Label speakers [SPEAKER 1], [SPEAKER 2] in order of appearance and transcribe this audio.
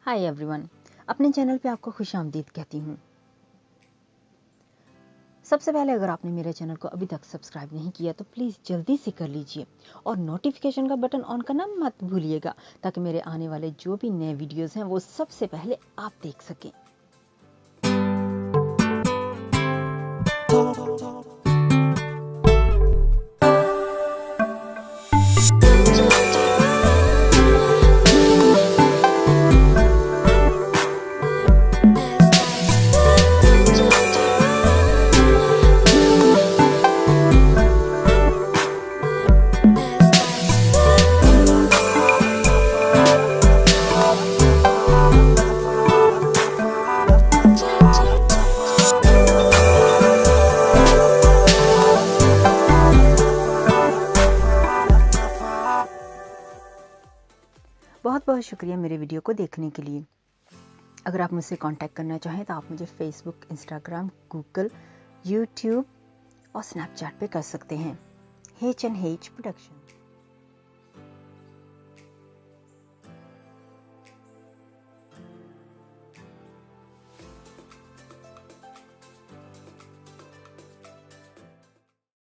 [SPEAKER 1] Hi everyone, अपने channel पे आपको खुशामदीद कहती हूँ। सबसे पहले अगर आपने मेरे चैनल को अभी तक सब्सक्राइब नहीं किया तो प्लीज़ जल्दी से कर लीजिए और नोटिफिकेशन का बटन ऑन करना मत भूलिएगा ताकि मेरे आने वाले जो भी नए वीडियोस हैं वो सबसे पहले आप देख सकें। बहुत बहुत शुक्रिया मेरे वीडियो को देखने के लिए। अगर आप मुझसे कांटेक्ट करना चाहें तो आप मुझे फेसबुक, इंस्टाग्राम, गूगल, यूट्यूब और स्नैपचैट पे कर सकते हैं। HEENA production.